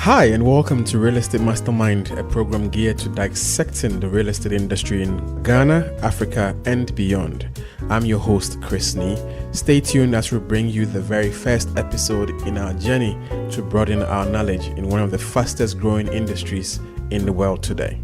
Hi, and welcome to Real Estate Mastermind, a program geared to dissecting the real estate industry in Ghana, Africa, and beyond. I'm your host, Chris Nee. Stay tuned as we bring you the very first episode in our journey to broaden our knowledge in one of the fastest growing industries in the world today.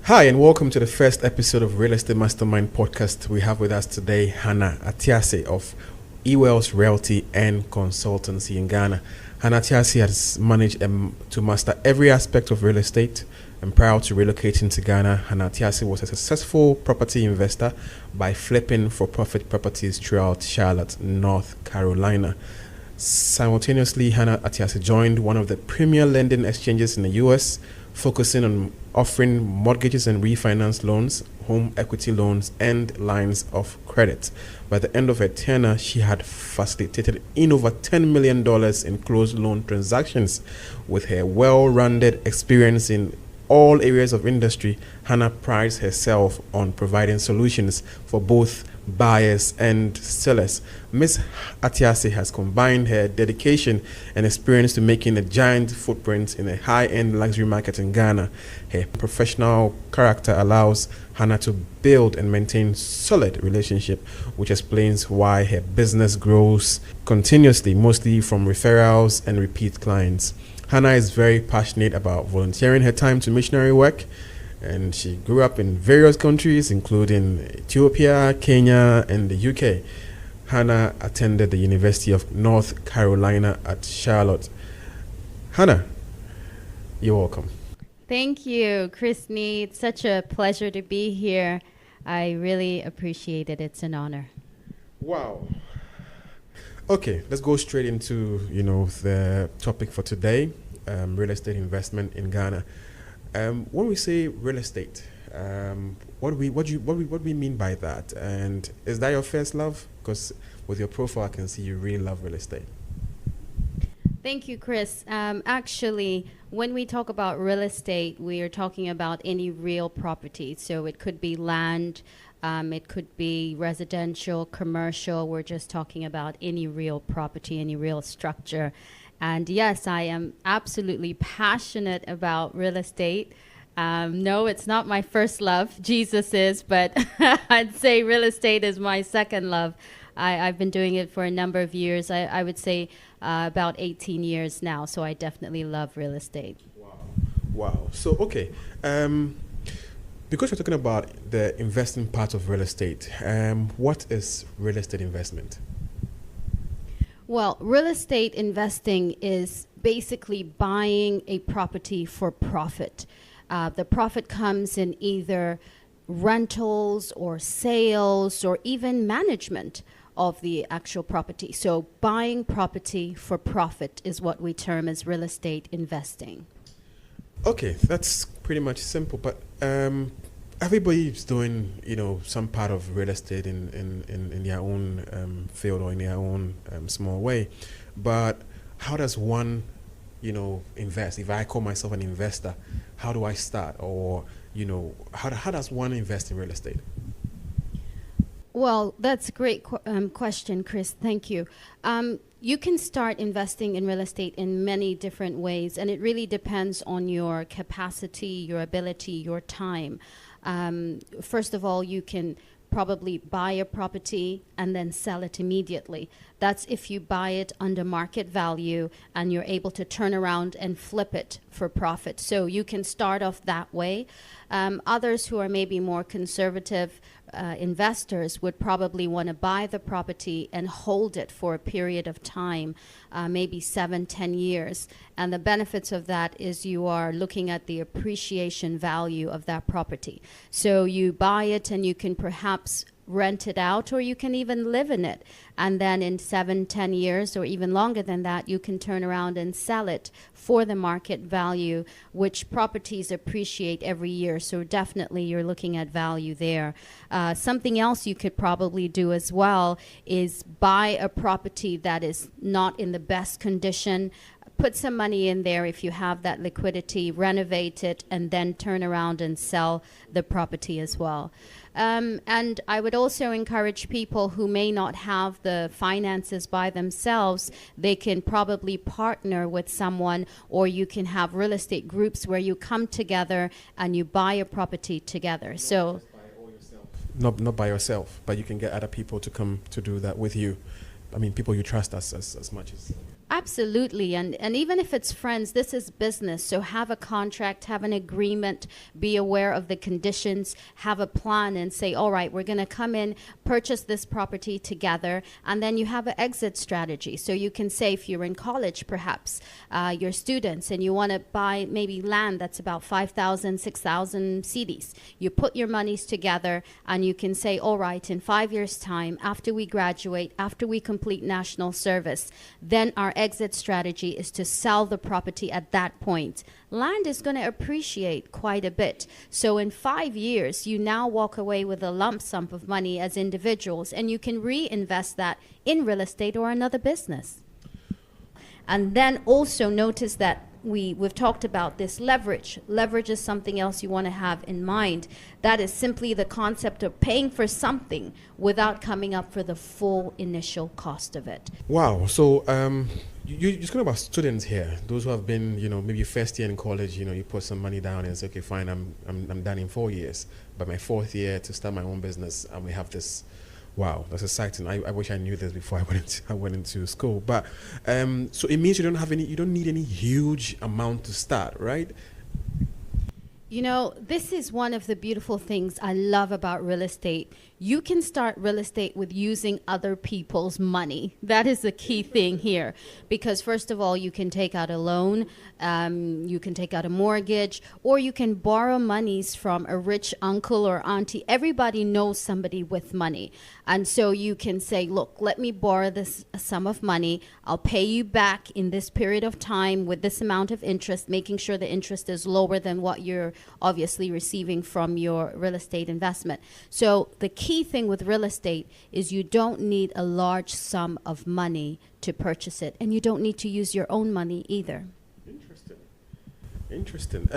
Hi, and welcome to the first episode of Real Estate Mastermind podcast. We have with us today Hannah Atiase of Ewells Realty and Consultancy in Ghana. Hannah Atiase has managed to master every aspect of real estate, and prior to relocating to Ghana, Hannah Atiase was a successful property investor by flipping for-profit properties throughout Charlotte, North Carolina. Simultaneously, Hannah Atiase joined one of the premier lending exchanges in the US, focusing on offering mortgages and refinance loans, home equity loans, and lines of credit. By the end of her tenure, she had facilitated in over $10 million in closed loan transactions. With her well-rounded experience in all areas of industry, Hannah prides herself on providing solutions for both buyers and sellers. Ms. Atiase has combined her dedication and experience to making a giant footprint in a high-end luxury market in Ghana. Her professional character allows Hannah to build and maintain solid relationship, which explains why her business grows continuously, mostly from referrals and repeat clients. Hannah is very passionate about volunteering her time to missionary work, and she grew up in various countries, including Ethiopia, Kenya, and the UK. Hannah attended the University of North Carolina at Charlotte. Hannah, you're welcome. Thank you, Chris Nee. It's such a pleasure to be here. I really appreciate it. It's an honor. Wow. Okay, let's go straight into the topic for today, real estate investment in Ghana. When we say real estate, what do we mean by that? And is that your first love? Because with your profile, I can see you really love real estate. Thank you, Chris. Actually, when we talk about real estate, we are talking about any real property. So it could be land, it could be residential, commercial. We're just talking about any real property, any real structure. And yes, I am absolutely passionate about real estate. No, it's not my first love. Jesus is, but I'd say real estate is my second love. I've been doing it for a number of years. I would say about 18 years now. So I definitely love real estate. Wow. So, okay. Because we're talking about the investing part of real estate, what is real estate investment? Well, real estate investing is basically buying a property for profit. The profit comes in either rentals or sales or even management of the actual property. So buying property for profit is what we term as real estate investing. Okay, that's pretty much simple, but everybody's doing, some part of real estate in their own field or in their own small way. But how does one, invest? If I call myself an investor, how do I start? Or, how does one invest in real estate? Well, that's a great question, Chris. Thank you. You can start investing in real estate in many different ways, and it really depends on your capacity, your ability, your time. First of all, you can probably buy a property and then sell it immediately. That's if you buy it under market value and you're able to turn around and flip it for profit. So you can start off that way. Others who are maybe more conservative investors would probably want to buy the property and hold it for a period of time, maybe 7-10 years. And the benefits of that is you are looking at the appreciation value of that property. So you buy it and you can perhaps rent it out, or you can even live in it. And then in 7-10 years or even longer than that, you can turn around and sell it for the market value, which properties appreciate every year. So definitely you're looking at value there. Something else you could probably do as well is buy a property that is not in the best condition, put some money in there if you have that liquidity, renovate it, and then turn around and sell the property as well. And I would also encourage people who may not have the finances by themselves, they can probably partner with someone, or you can have real estate groups where you come together and you buy a property together. So not by yourself, but you can get other people to come to do that with you. I mean, people you trust as much as... Absolutely. And even if it's friends, this is business. So have a contract, have an agreement, be aware of the conditions, have a plan and say, all right, we're going to come in, purchase this property together. And then you have an exit strategy. So you can say, if you're in college, perhaps you're students and you want to buy maybe land that's about 5,000, 6,000 CDs. You put your monies together and you can say, all right, in 5 years' time, after we graduate, after we complete national service, then our exit strategy is to sell the property at that point. Land is going to appreciate quite a bit. So in 5 years, you now walk away with a lump sum of money as individuals, and you can reinvest that in real estate or another business. And then also notice that we've talked about this leverage. Leverage is something else you want to have in mind. That is simply the concept of paying for something without coming up for the full initial cost of it. Wow. So you're talking about students here, those who have been, maybe first year in college, you put some money down and say, okay, fine, I'm done in 4 years. But my fourth year to start my own business, and we have this. Wow, that's exciting. I wish I knew this before I went into school. But so it means you don't need any huge amount to start, right? This is one of the beautiful things I love about real estate. You can start real estate with using other people's money. That is the key thing here. Because first of all, you can take out a loan, you can take out a mortgage, or you can borrow monies from a rich uncle or auntie. Everybody knows somebody with money. And so you can say, look, let me borrow this sum of money. I'll pay you back in this period of time with this amount of interest, making sure the interest is lower than what you're obviously receiving from your real estate investment. So the key thing with real estate is you don't need a large sum of money to purchase it, and you don't need to use your own money either. Interesting.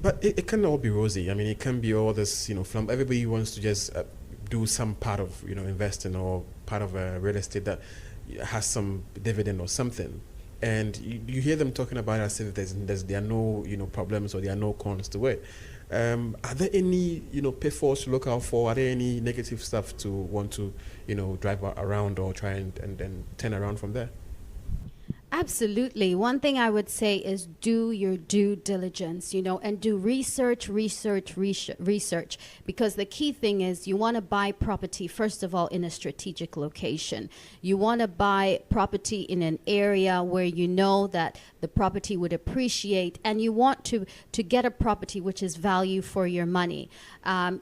But it can all be rosy. I mean, it can be all this, everybody wants to just do some part of, investing or part of a real estate that has some dividend or something. And you hear them talking about it as if there are no, problems or there are no cons to it. Are there any, pitfalls to look out for? Are there any negative stuff to want to, drive around or try and turn around from there? Absolutely. One thing I would say is do your due diligence, and do research, because the key thing is you want to buy property, first of all, in a strategic location. You want to buy property in an area where you know that the property would appreciate, and you want to get a property which is value for your money.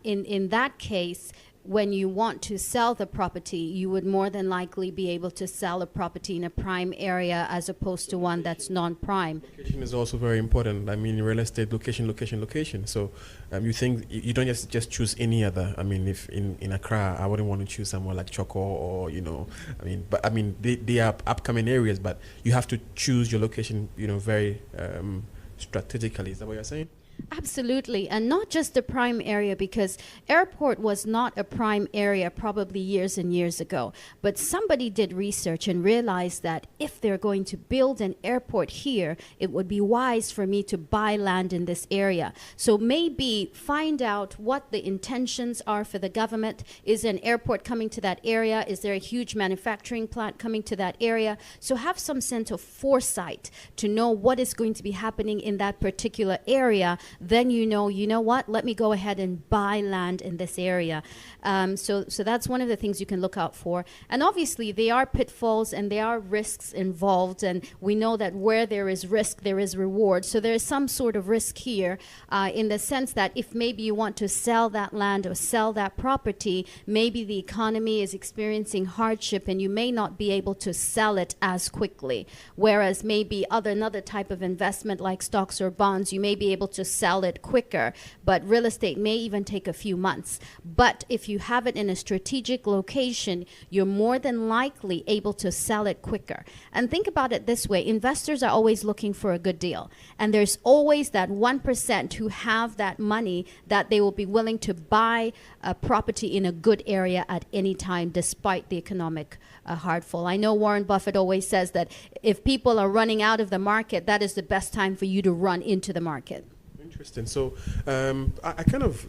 In that case, when you want to sell the property, you would more than likely be able to sell a property in a prime area as opposed to one that's non-prime. Location is also very important. I mean, real estate, location. So you think you don't just choose any other. I mean, if in Accra, I wouldn't want to choose somewhere like Choco or, they are upcoming areas, but you have to choose your location, very strategically. Is that what you're saying? Absolutely, and not just a prime area, because airport was not a prime area probably years and years ago. But somebody did research and realized that if they're going to build an airport here, it would be wise for me to buy land in this area. So maybe find out what the intentions are for the government. Is an airport coming to that area? Is there a huge manufacturing plant coming to that area? So have some sense of foresight to know what is going to be happening in that particular area. Then you know what, let me go ahead and buy land in this area. So that's one of the things you can look out for. And obviously there are pitfalls and there are risks involved, and we know that where there is risk, there is reward. So there is some sort of risk here in the sense that if maybe you want to sell that land or sell that property, maybe the economy is experiencing hardship and you may not be able to sell it as quickly. Whereas maybe another type of investment like stocks or bonds, you may be able to sell it quicker, but real estate may even take a few months. But if you have it in a strategic location, you're more than likely able to sell it quicker. And think about it this way. Investors are always looking for a good deal. And there's always that 1% who have that money that they will be willing to buy a property in a good area at any time, despite the economic hardfall. I know Warren Buffett always says that if people are running out of the market, that is the best time for you to run into the market. Interesting. So I kind of,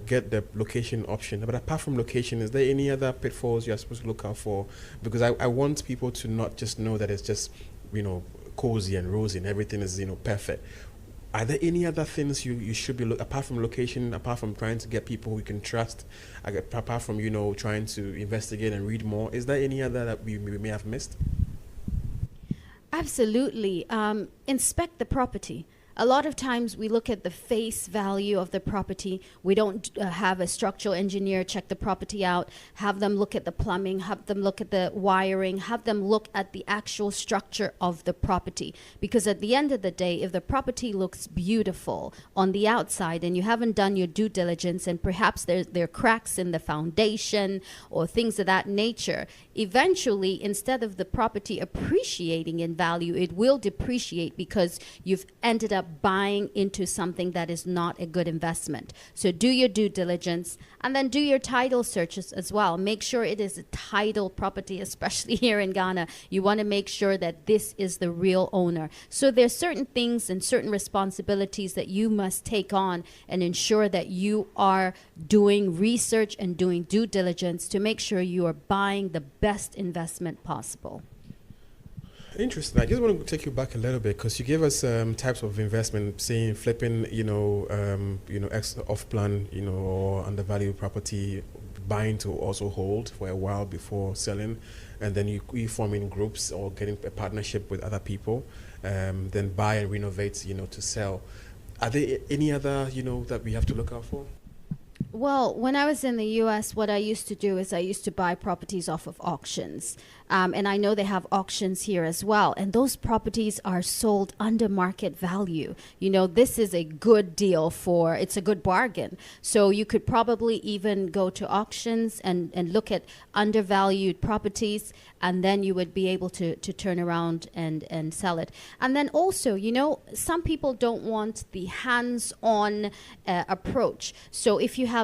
get the location option. But apart from location, is there any other pitfalls you're supposed to look out for? Because I want people to not just know that it's just, cozy and rosy and everything is, perfect. Are there any other things you should be apart from location, apart from trying to get people we can trust, apart from trying to investigate and read more? Is there any other that we may have missed? Absolutely. Inspect the property. A lot of times we look at the face value of the property. We don't have a structural engineer check the property out, have them look at the plumbing, have them look at the wiring, have them look at the actual structure of the property. Because at the end of the day, if the property looks beautiful on the outside and you haven't done your due diligence and perhaps there are cracks in the foundation or things of that nature, eventually, instead of the property appreciating in value, it will depreciate because you've ended up buying into something that is not a good investment. So do your due diligence and then do your title searches as well. Make sure it is a title property, especially here in Ghana. You want to make sure that this is the real owner. So there's certain things and certain responsibilities that you must take on and ensure that you are doing research and doing due diligence to make sure you are buying the best investment possible. Interesting. I just want to take you back a little bit because you gave us types of investment, saying flipping, off plan, or undervalued property, buying to also hold for a while before selling, and then you forming groups or getting a partnership with other people, then buy and renovate, to sell. Are there any other, that we have to look out for? Well, when I was in the U.S., what I used to do is I used to buy properties off of auctions. And I know they have auctions here as well. And those properties are sold under market value. This is a good deal it's a good bargain. So you could probably even go to auctions and look at undervalued properties. And then you would be able to turn around and sell it. And then also, some people don't want the hands-on approach. So if you have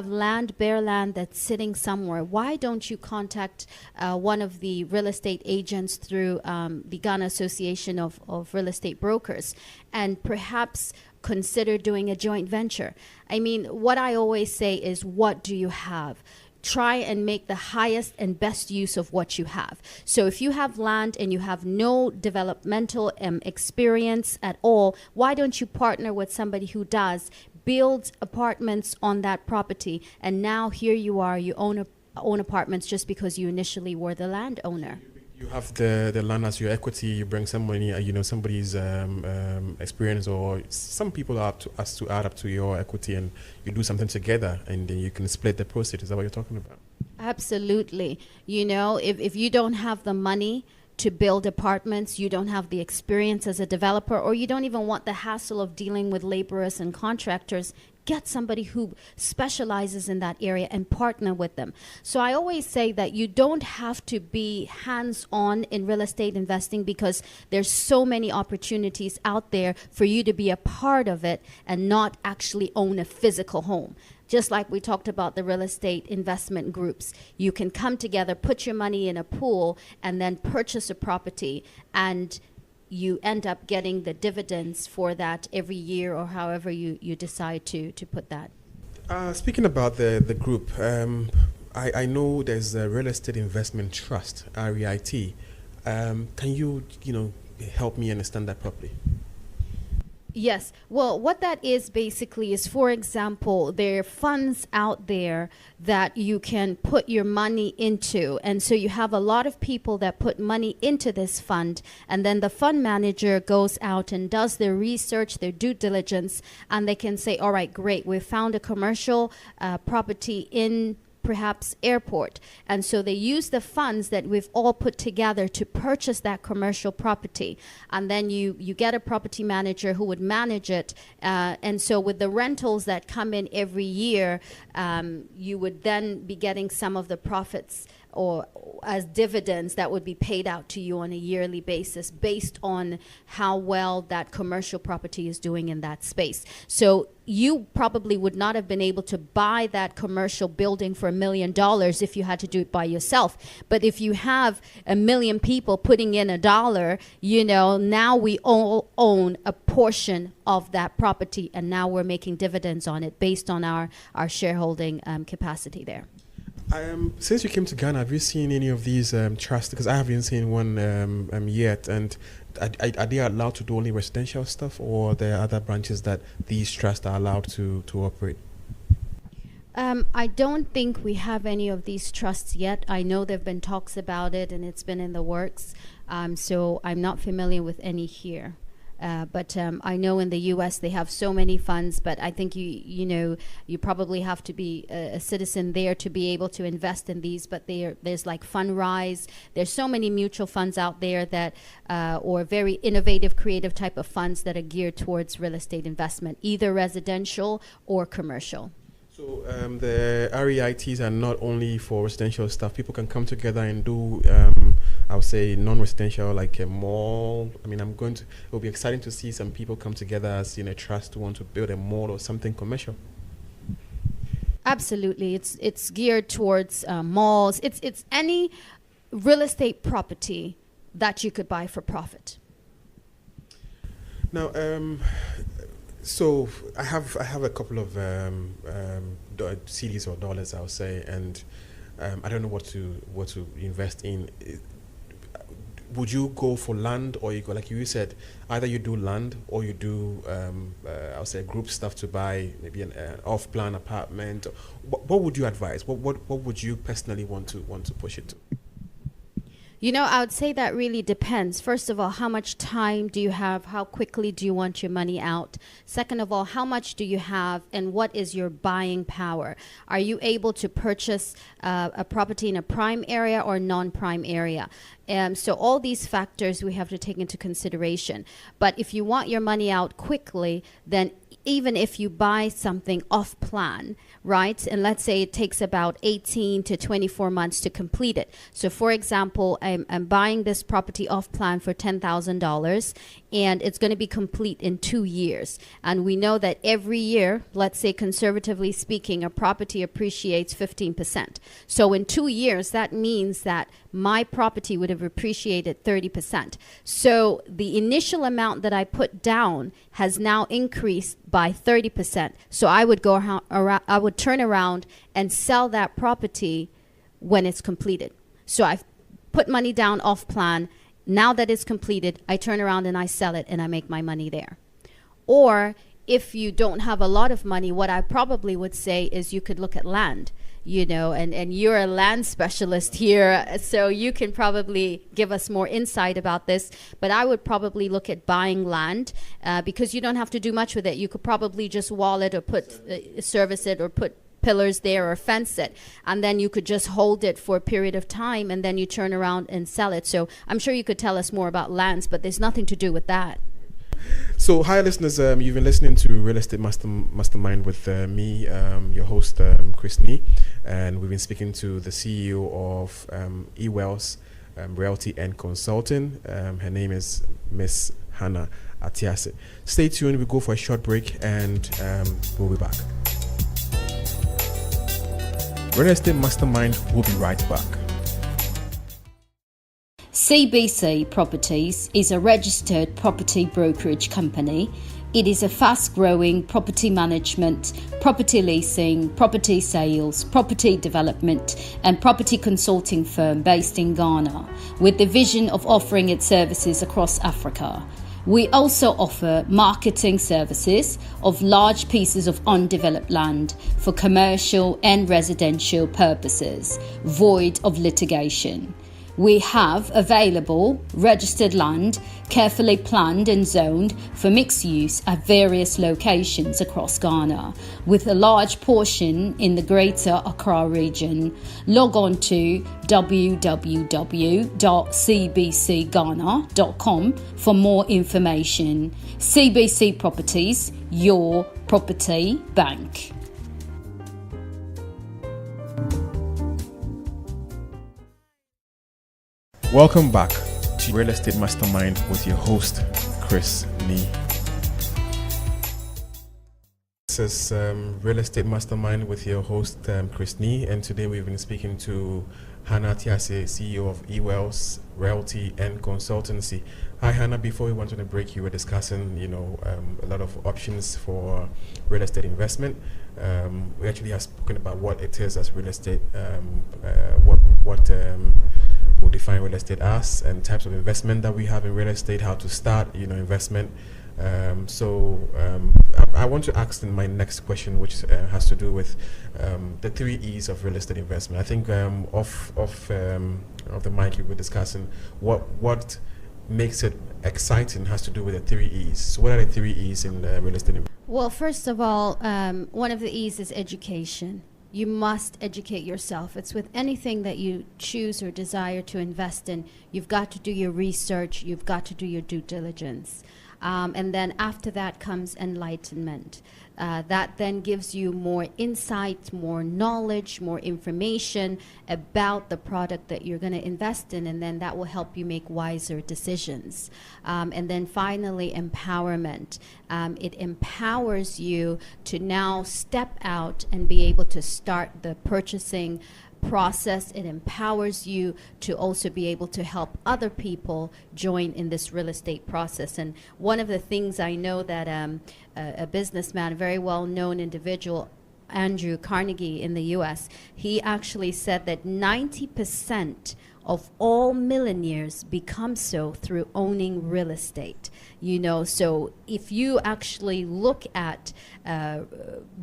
bare land that's sitting somewhere, why don't you contact one of the real estate agents through the Ghana Association of Real Estate Brokers and perhaps consider doing a joint venture? I mean, what I always say is, what do you have? Try and make the highest and best use of what you have. So if you have land and you have no developmental experience at all, why don't you partner with somebody who does, build apartments on that property, and now here you are, you own apartments just because you initially were the landowner. You have the land as your equity. You bring somebody, somebody's experience, or some people are to add up to your equity, and you do something together, and then you can split the proceeds. Is that what you're talking about? Absolutely. If you don't have the money to build apartments, you don't have the experience as a developer, or you don't even want the hassle of dealing with laborers and contractors, get somebody who specializes in that area and partner with them. So I always say that you don't have to be hands-on in real estate investing because there's so many opportunities out there for you to be a part of it and not actually own a physical home. Just like we talked about the real estate investment groups, you can come together, put your money in a pool, and then purchase a property, and you end up getting the dividends for that every year or however you decide to put that. Speaking about the group, I know there's a Real Estate Investment Trust, REIT. Can you help me understand that properly? Yes. Well, what that is basically is, for example, there are funds out there that you can put your money into. And so you have a lot of people that put money into this fund. And then the fund manager goes out and does their research, their due diligence, and they can say, all right, great, we found a commercial property in perhaps airport. And so they use the funds that we've all put together to purchase that commercial property. And then you get a property manager who would manage it. And so with the rentals that come in every year, you would then be getting some of the profits or as dividends that would be paid out to you on a yearly basis based on how well that commercial property is doing in that space. So you probably would not have been able to buy that commercial building for $1 million if you had to do it by yourself. But if you have 1 million people putting in $1, now we all own a portion of that property, and now we're making dividends on it based on our shareholding capacity there. Since you came to Ghana, have you seen any of these trusts? Because I haven't seen one yet. And are they allowed to do only residential stuff, or there are other branches that these trusts are allowed to operate? I don't think we have any of these trusts yet. I know there have been talks about it, and it's been in the works. So I'm not familiar with any here. But I know in the U.S. they have so many funds, but I think you probably have to be a citizen there to be able to invest in these. But there's like Fundrise. There's so many mutual funds out there that, or very innovative, creative type of funds that are geared towards real estate investment, either residential or commercial. So the REITs are not only for residential stuff. People can come together and do, I would say, non-residential, like a mall. I mean, it will be exciting to see some people come together as a trust to want to build a mall or something commercial. Absolutely. It's geared towards malls. It's any real estate property that you could buy for profit. Now, so I have a couple of CDs or dollars, I'll say, and I don't know what to invest in. Would you go for land, or you go, like you said, either you do land or you do I'll say group stuff to buy maybe an off-plan apartment? What would you advise? What would you personally want to push it to? I would say that really depends. First of all, how much time do you have? How quickly do you want your money out? Second of all, how much do you have, and what is your buying power? Are you able to purchase a property in a prime area or non-prime area? So all these factors we have to take into consideration. But if you want your money out quickly, then even if you buy something off plan, right? And let's say it takes about 18 to 24 months to complete it. So for example, I'm buying this property off plan for $10,000, and it's going to be complete in 2 years. And we know that every year, let's say conservatively speaking, a property appreciates 15%. So in 2 years, that means that my property would have appreciated 30%. So the initial amount that I put down has now increased by 30%. So I would I would turn around and sell that property when it's completed. So I've put money down off plan. Now that it's completed, I turn around and I sell it and I make my money there. Or if you don't have a lot of money, what I probably would say is you could look at land, and you're a land specialist here, so you can probably give us more insight about this. But I would probably look at buying land because you don't have to do much with it. You could probably just wall it or service it or put pillars there or fence it, and then you could just hold it for a period of time, and then you turn around and sell it. So I'm sure you could tell us more about lands, but there's nothing to do with that. So, hi listeners, you've been listening to Real Estate Mastermind with me, your host, Chris Nee, and we've been speaking to the CEO of eWells Realty and Consulting. Her name is Miss Hannah Atiase. Stay tuned, we'll go for a short break, and we'll be back. Real Estate Mastermind will be right back. CBC Properties is a registered property brokerage company. It is a fast-growing property management, property leasing, property sales, property development and property consulting firm based in Ghana, with the vision of offering its services across Africa. We also offer marketing services of large pieces of undeveloped land for commercial and residential purposes, void of litigation. We have available registered land, carefully planned and zoned for mixed use at various locations across Ghana, with a large portion in the Greater Accra region. Log on to www.cbcghana.com for more information. CBC Properties, your property bank. Welcome back to Real Estate Mastermind with your host, Chris Nee. This is Real Estate Mastermind with your host, Chris Nee, and today we've been speaking to Hannah Atiase, CEO of eWells Realty and Consultancy. Hi, Hannah. Before we went on a break, you were discussing, a lot of options for real estate investment. We actually have spoken about what it is as real estate, what we'll define real estate as, and types of investment that we have in real estate, how to start, investment. I want to ask in my next question, which has to do with the 3 E's of real estate investment. I think off the mic we were discussing what makes it exciting has to do with the 3 E's. So what are the 3 E's in real estate investment? Well, first of all, one of the E's is education. You must educate yourself. It's with anything that you choose or desire to invest in. You've got to do your research. You've got to do your due diligence. And then after that comes enlightenment. That then gives you more insight, more knowledge, more information about the product that you're going to invest in, and then that will help you make wiser decisions. And then finally, empowerment. It empowers you to now step out and be able to start the purchasing process. It empowers you to also be able to help other people join in this real estate process. And one of the things I know that a businessman, a very well-known individual, Andrew Carnegie in the US, he actually said that 90% of all millionaires become so through owning real estate. So if you actually look at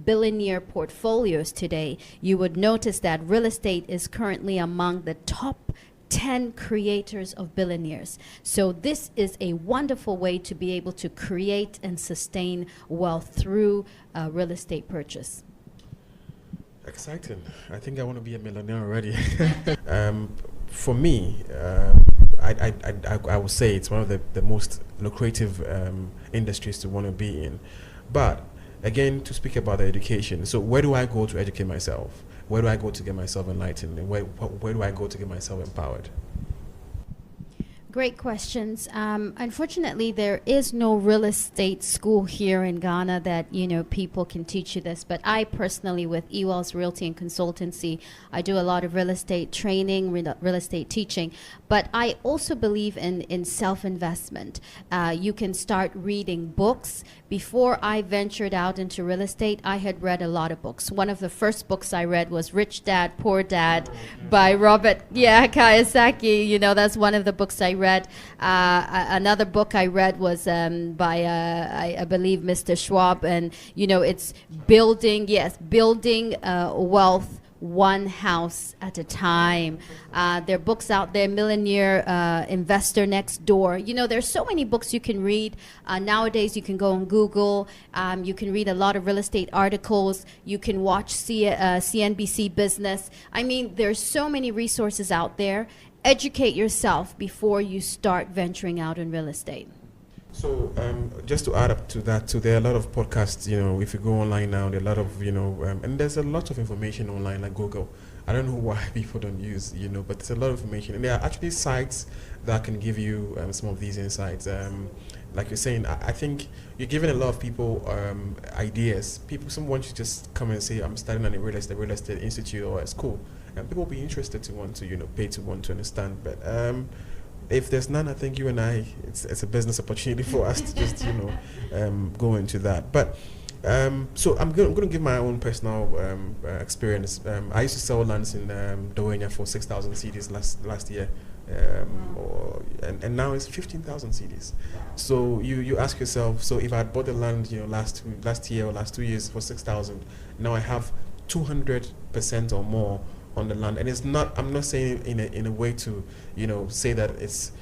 billionaire portfolios today, you would notice that real estate is currently among the top 10 creators of billionaires. So this is a wonderful way to be able to create and sustain wealth through real estate purchase. Exciting. I think I want to be a millionaire already. For me, I would say it's one of the most lucrative industries to want to be in. But again, to speak about the education, so where do I go to educate myself? Where do I go to get myself enlightened? And where do I go to get myself empowered? Great questions. Unfortunately, there is no real estate school here in Ghana that, people can teach you this. But I personally, with eWells Realty and Consultancy, I do a lot of real estate training, real estate teaching. But I also believe in self-investment. You can start reading books. Before I ventured out into real estate, I had read a lot of books. One of the first books I read was Rich Dad, Poor Dad by Robert Kiyosaki. That's one of the books I read. Another book I read was by I believe Mr. Schwab, and it's building wealth one house at a time. There are books out there, Millionaire Investor Next Door. There's so many books you can read. Nowadays you can go on Google. You can read a lot of real estate articles. You can watch CNBC Business. There's so many resources out there. Educate yourself before you start venturing out in real estate. So just to add up to that, there are a lot of podcasts, if you go online now, there are a lot of, and there's a lot of information online like Google. I don't know why people don't use, but there's a lot of information. And there are actually sites that can give you some of these insights. Like you're saying, I think you're giving a lot of people ideas. Someone should just come and say, I'm starting a real estate institute or a school. And people will be interested to want to, pay to want to understand. But if there's none, I think you and I, it's a business opportunity for us to just, go into that. But so I'm going to give my own personal experience. I used to sell lands in Doenia for 6,000 CDs last year. And now it's 15,000 CDs. So you ask yourself, so if I had bought the land, last year or last 2 years for 6,000, now I have 200% or more on the land. And it's not, I'm not saying in a way to, say that it's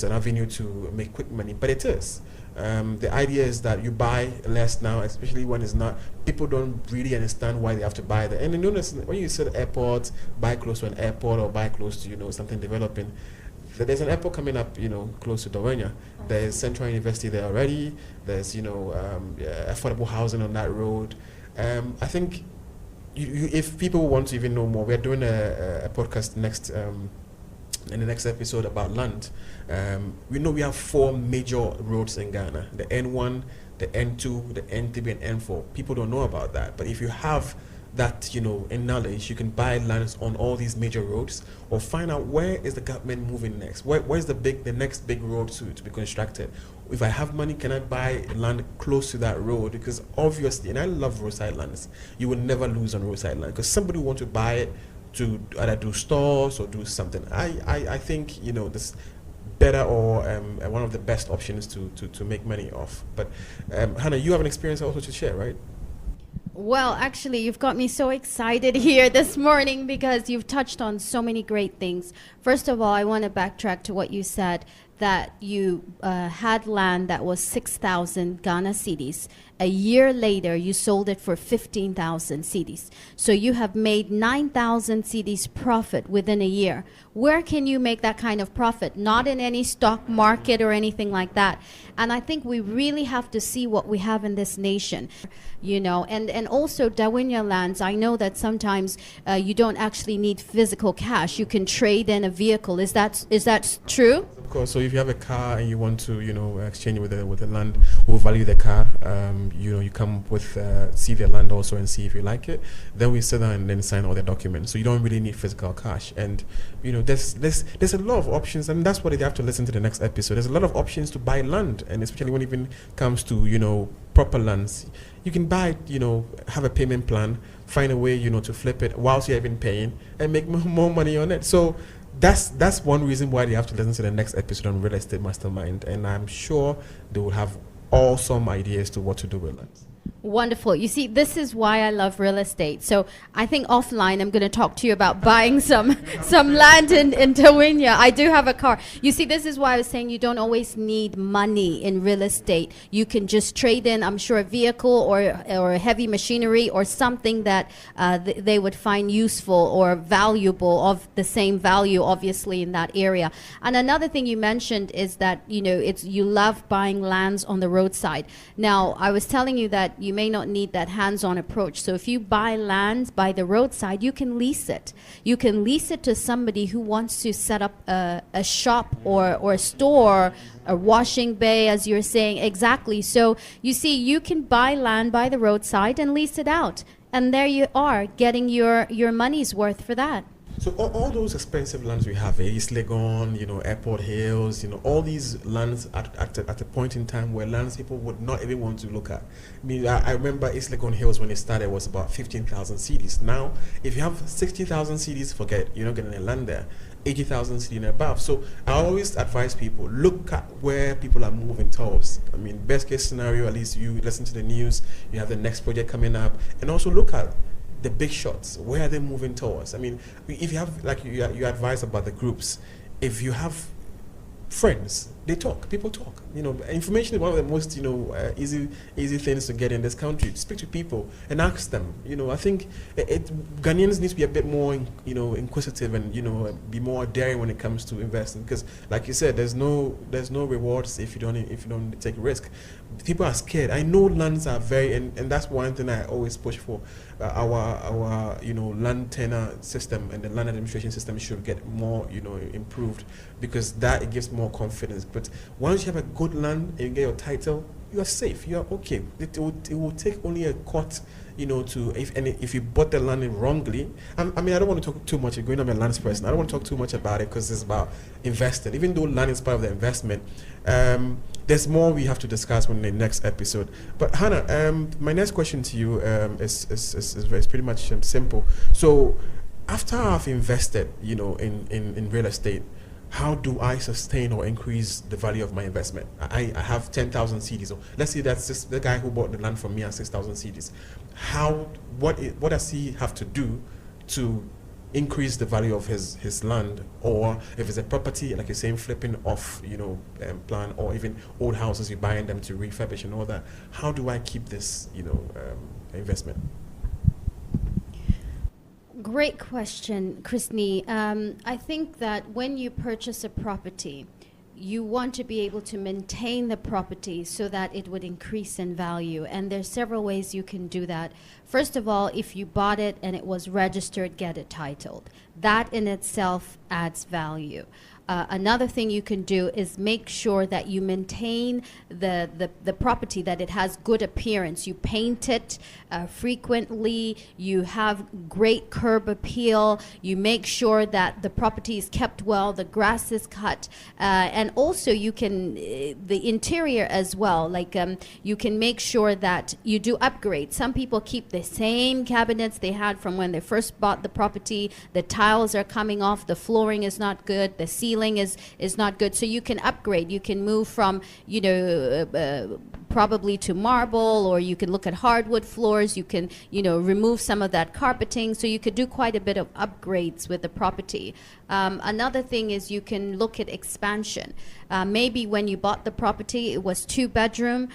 an avenue to make quick money, but it is. The idea is that you buy less now, especially when it's not, people don't really understand why they have to buy that. And you notice when you said airport, buy close to an airport or buy close to, something developing. There's an airport coming up, close to Dawanya. There's Central University there already. There's, affordable housing on that road. I think if people want to even know more, we're doing a podcast in the next episode about land. We know we have 4 major roads in Ghana: the N1, the N2, the N3, and N4. People don't know about that, but if you have that, in knowledge, you can buy lands on all these major roads, or find out where is the government moving next. Where's the next big road to be constructed? If I have money, can I buy land close to that road? Because obviously, and I love roadside lands, you will never lose on roadside land, because somebody wants to buy it to either do stores or do something. I think this better, or one of the best options to make money off. But Hannah, you have an experience also to share, right? Well, actually, you've got me so excited here this morning because you've touched on so many great things. First of all, I want to backtrack to what you said, that you had land that was 6,000 Ghana cedis. A year later, you sold it for 15,000 cedis. So you have made 9,000 cedis profit within a year. Where can you make that kind of profit? Not in any stock market or anything like that. And I think we really have to see what we have in this nation, and also Dawinya lands. I know that sometimes you don't actually need physical cash. You can trade in a vehicle. Is that true? Of course. So if you have a car and you want to, exchange it with the land, we'll value the car. You come with see the land also and see if you like it. Then we sit down and then sign all the documents. So you don't really need physical cash. And there's a lot of options, and that's what they have to listen to the next episode. There's a lot of options to buy land, and especially when it even comes to proper lands. You can buy, have a payment plan, find a way, to flip it whilst you're even paying, and make more money on it. So that's one reason why they have to listen to the next episode on Real Estate Mastermind, and I'm sure they will have awesome ideas to what to do with lands. Wonderful. You see, this is why I love real estate. So I think offline, I'm going to talk to you about buying some land in Dawinya. I do have a car. You see, this is why I was saying you don't always need money in real estate. You can just trade in, I'm sure, a vehicle or heavy machinery or something that they would find useful or valuable, of the same value, obviously, in that area. And another thing you mentioned is that, you love buying lands on the roadside. Now, I was telling you that you may not need that hands-on approach. So if you buy land by the roadside, you can lease it. You can lease it to somebody who wants to set up a shop or a store, a washing bay, as you're saying. Exactly. So you see, you can buy land by the roadside and lease it out. And there you are, getting your money's worth for that. So all those expensive lands we have, East Legon, Airport Hills, all these lands at a point in time where lands people would not even want to look at. I mean, I remember East Legon Hills when it started was about 15,000 cedis. Now, if you have 60,000 cedis, forget, you're not getting a land there. 80,000 cedis and above. So I always advise people, look at where people are moving towards. I mean, best case scenario, at least you listen to the news, you have the next project coming up, and also look at the big shots. Where are they moving towards? I mean, if you have, like you advise about the groups, if you have friends, they talk. People talk. Information is one of the most easy things to get in this country. Speak to people and ask them. I think Ghanaians need to be a bit more inquisitive and be more daring when it comes to investing, because like you said, there's no rewards if you don't take risk. People are scared. I know lands are very, and that's one thing I always push for. Our land tenure system and the land administration system should get more improved, because that it gives more confidence. But once you have a good land and you get your title, you are safe. You are okay. It will take only a court, if you bought the land wrongly. I mean, I don't want to talk too much. You're going to be a land person. I don't want to talk too much about it because it's about investing. Even though land is part of the investment, there's more we have to discuss in the next episode. But Hannah, my next question to you is pretty much simple. So, after I've invested, in real estate, how do I sustain or increase the value of my investment? I have 10,000 cedis. So let's say that's just the guy who bought the land from me at 6,000 cedis. What does he have to do to increase the value of his land, or if it's a property, like you're saying, flipping off, plan, or even old houses, you're buying them to refurbish and all that. How do I keep this, investment? Great question, Christine. I think that when you purchase a property, you want to be able to maintain the property so that it would increase in value. And there's several ways you can do that. First of all, if you bought it and it was registered, get it titled. That in itself adds value. Another thing you can do is make sure that you maintain the property, that it has good appearance. You paint it frequently, you have great curb appeal, you make sure that the property is kept well, the grass is cut, and also you can, the interior as well, like you can make sure that you do upgrades. Some people keep the same cabinets they had from when they first bought the property. The tiles are coming off, the flooring is not good, the ceiling is not good, so you can upgrade. You can move from probably to marble, or you can look at hardwood floors. You can remove some of that carpeting, so you could do quite a bit of upgrades with the property. Another thing is you can look at expansion. Maybe when you bought the property it was a two-bedroom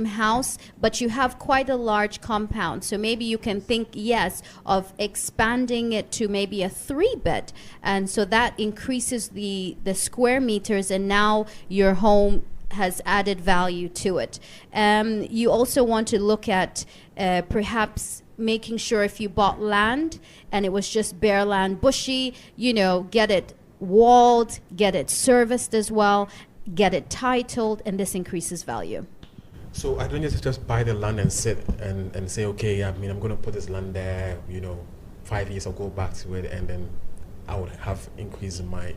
house, but you have quite a large compound, so maybe you can think, yes, of expanding it to maybe a 3-bed, and so that increases the square meters, and now your home has added value to it. You also want to look at perhaps making sure, if you bought land and it was just bare land, bushy, get it walled, get it serviced as well, get it titled, and this increases value. So I don't just buy the land and sit and say, okay, I'm going to put this land there, 5 years I'll go back to it, and then I would have increased in my...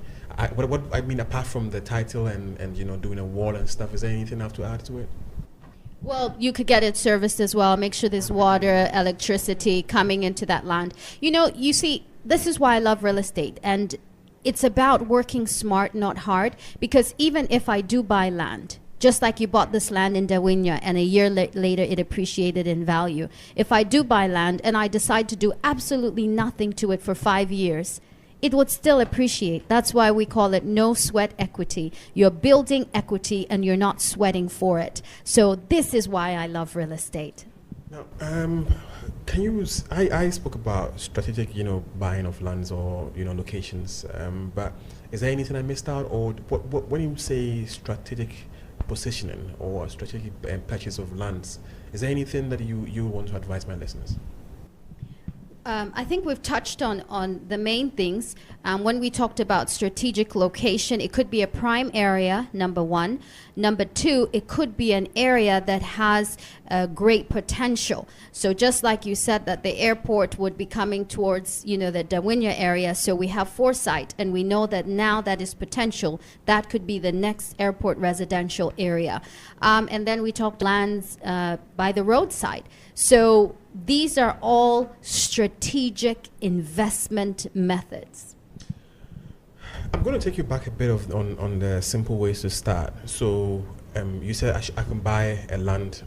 What I mean, apart from the title and doing a wall and stuff, is there anything I have to add to it? Well, you could get it serviced as well. Make sure there's water, electricity coming into that land. You see, this is why I love real estate. And it's about working smart, not hard. Because even if I do buy land, just like you bought this land in Dawinya and a year later it appreciated in value. If I do buy land and I decide to do absolutely nothing to it for 5 years, it would still appreciate. That's why we call it no sweat equity. You're building equity and you're not sweating for it. So this is why I love real estate. Now, can you? I spoke about strategic, buying of lands or locations. But is there anything I missed out, or when you say strategic positioning or strategic purchase of lands, is there anything that you want to advise my listeners? I think we've touched on the main things. When we talked about strategic location, it could be a prime area, number one. Number two, it could be an area that has great potential. So just like you said that the airport would be coming towards, the Dawinya area, so we have foresight and we know that now that is potential. That could be the next airport residential area. And then we talked lands by the roadside. So these are all strategic investment methods. I'm going to take you back a bit on the simple ways to start. So you said I can buy a land,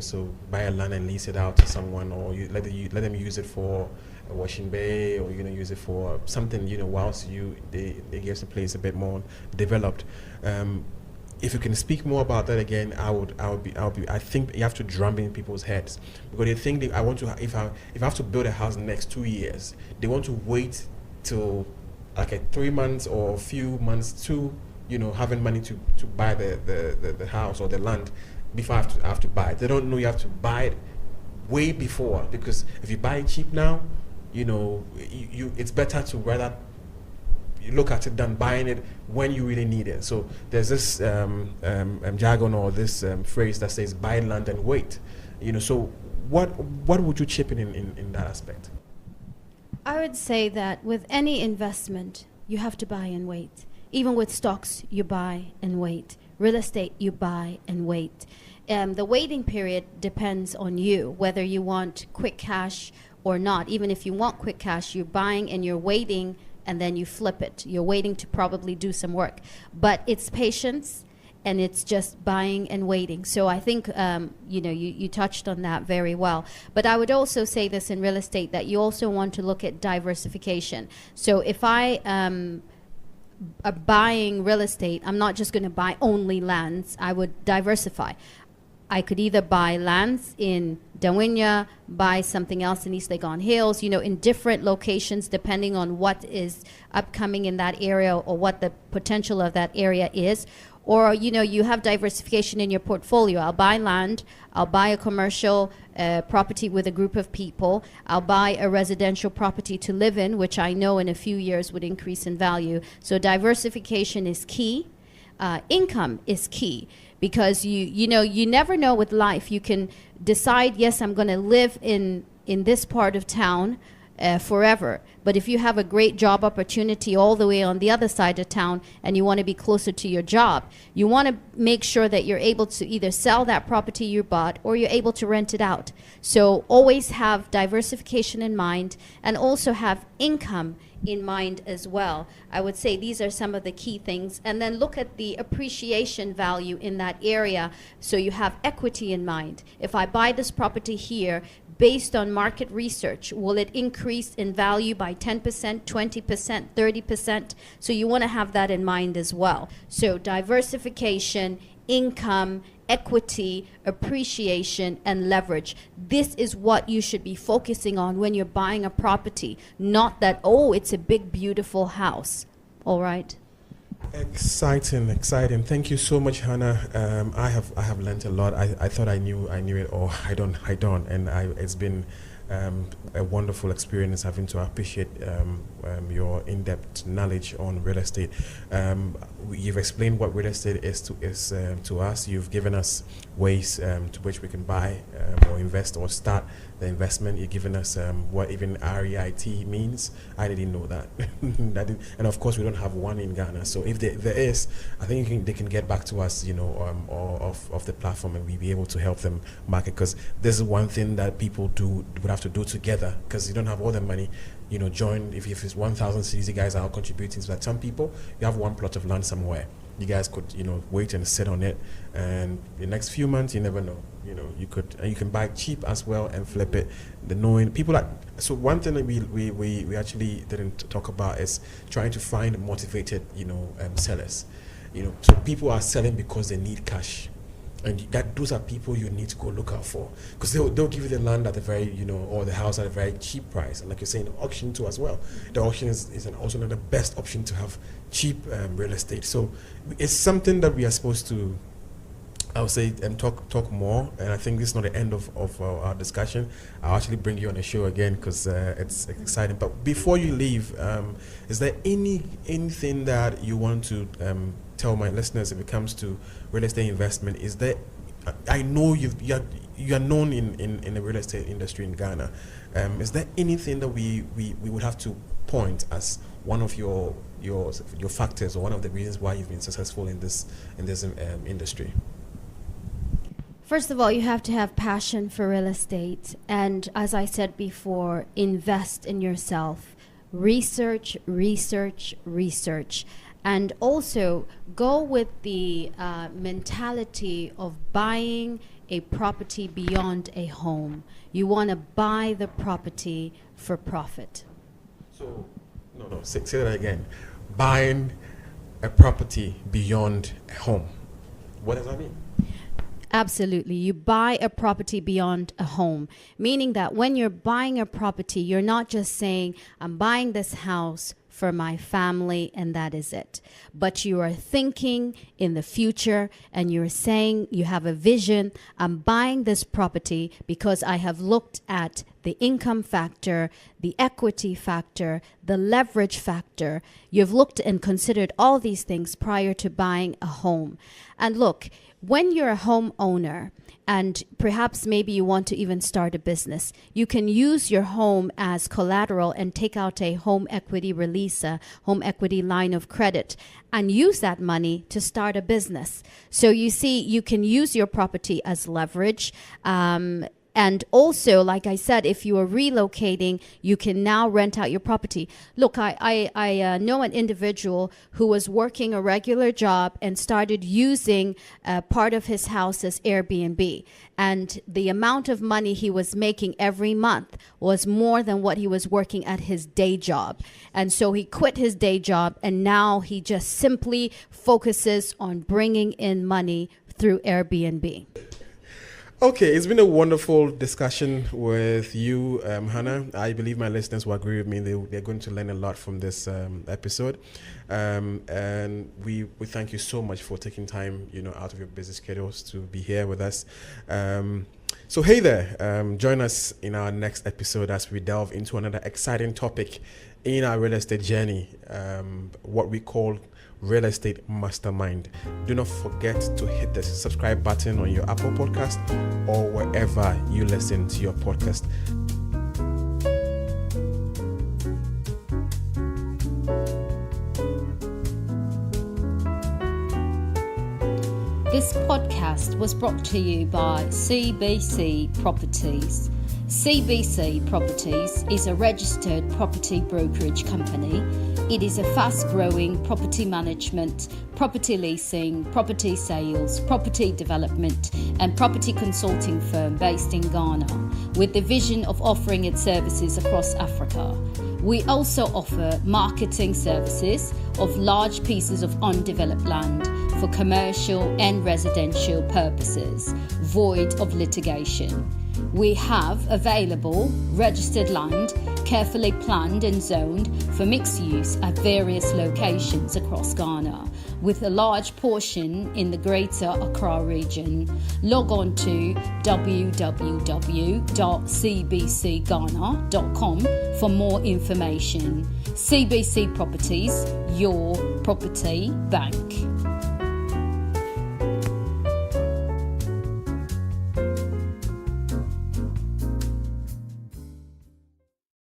so buy a land and lease it out to someone, or you let them use it for a washing bay, or use it for something, whilst they get the place a bI can speak more about that again, I think you have to drum in people's heads, because they think if I have to build a house in the next 2 years, they want to wait till like 3 months or a few months to having money to buy the house or the land before I have to buy it. They don't know you have to buy it way before, because if you buy it cheap now, it's better to rather you look at it than buying it when you really need it. So there's this jargon or this phrase that says buy land and wait. So what would you chip in that aspect? I would say that with any investment, you have to buy and wait. Even with stocks, you buy and wait. Real estate, you buy and wait. The waiting period depends on you, whether you want quick cash or not. Even if you want quick cash, you're buying and you're waiting, and then you flip it. You're waiting to probably do some work. But it's patience, and it's just buying and waiting. So I think, you touched on that very well. But I would also say this in real estate, that you also want to look at diversification. So if I are buying real estate, I'm not just going to buy only lands. I would diversify. I could either buy lands in Dawinya, buy something else in East Legon Hills, in different locations depending on what is upcoming in that area or what the potential of that area is. Or, you have diversification in your portfolio. I'll buy land, I'll buy a commercial property with a group of people, I'll buy a residential property to live in, which I know in a few years would increase in value. So diversification is key. Income is key, because you never know with life. You can decide, yes, I'm going to live in this part of town forever. But if you have a great job opportunity all the way on the other side of town and you want to be closer to your job, you want to make sure that you're able to either sell that property you bought or you're able to rent it out. So always have diversification in mind, and also have income in mind as well. I would say these are some of the key things. And then look at the appreciation value in that area, so you have equity in mind. If I buy this property here, based on market research, will it increase in value by 10%, 20%, 30%? So you want to have that in mind as well. So diversification, income, equity, appreciation, and leverage. This is what you should be focusing on when you're buying a property, not that, it's a big, beautiful house. All right? Exciting. Thank you so much, Hannah. I have learned a lot. I thought I knew it, or I don't. And it's been a wonderful experience having to appreciate your in-depth knowledge on real estate. You've explained what real estate is to us. You've given us ways to which we can buy or invest or start the investment. You've given us what even REIT means. I didn't know that. And of course, we don't have one in Ghana. So if there is, I think they can get back to us, or of the platform, and we'll be able to help them market. Because this is one thing that people would have to do together, because you don't have all the money. Join, if it's 1,000 cities, you guys are all contributing to that. Some people, you have one plot of land somewhere. You guys could, wait and sit on it, and the next few months, you never know. You could, and you can buy cheap as well and flip it. So one thing that we actually didn't talk about is trying to find motivated, sellers. So people are selling because they need cash. And those are people you need to go look out for, because they'll give you the land at a very, or the house at a very cheap price. And like you're saying, auction too as well. The auction is also not the best option to have cheap real estate. So it's something that we are supposed to, I would say, talk more. And I think this is not the end of our discussion. I'll actually bring you on the show again, because it's exciting. But before you leave, is there anything that you want to tell my listeners if it comes to real estate investment? Is there, I know you are known in the real estate industry in Ghana. Is there anything that we would have to point as one of your factors, or one of the reasons why you've been successful in this industry? First of all, you have to have passion for real estate. And as I said before, invest in yourself. Research. And also go with the mentality of buying a property beyond a home. You want to buy the property for profit. So, no, say that again. Buying a property beyond a home. What does that mean? Absolutely. You buy a property beyond a home, meaning that when you're buying a property, you're not just saying, I'm buying this house for my family and that is it. But you are thinking in the future, and you're saying you have a vision. I'm buying this property because I have looked at the income factor, the equity factor, the leverage factor. You've looked and considered all these things prior to buying a home. And look, when you're a homeowner, and perhaps maybe you want to even start a business, you can use your home as collateral and take out a home equity release, a home equity line of credit, and use that money to start a business. So you see, you can use your property as leverage. And also, like I said, if you are relocating, you can now rent out your property. Look, I know an individual who was working a regular job and started using part of his house as Airbnb. And the amount of money he was making every month was more than what he was working at his day job. And so he quit his day job, and now he just simply focuses on bringing in money through Airbnb. Okay, it's been a wonderful discussion with you, Hannah. I believe my listeners will agree with me. They're going to learn a lot from this episode. And we thank you so much for taking time, out of your busy schedules to be here with us. So hey there, join us in our next episode as we delve into another exciting topic in our real estate journey, what we call Real Estate Mastermind. Do not forget to hit the subscribe button on your Apple podcast or wherever you listen to your podcast. This podcast was brought to you by CBC Properties. CBC Properties is a registered property brokerage company. It is a fast-growing property management, property leasing, property sales, property development, and property consulting firm based in Ghana, with the vision of offering its services across Africa. We also offer marketing services of large pieces of undeveloped land for commercial and residential purposes, void of litigation. We have available registered land, carefully planned and zoned for mixed use at various locations across Ghana, with a large portion in the Greater Accra region. Log on to www.cbcghana.com for more information. CBC Properties, your property bank.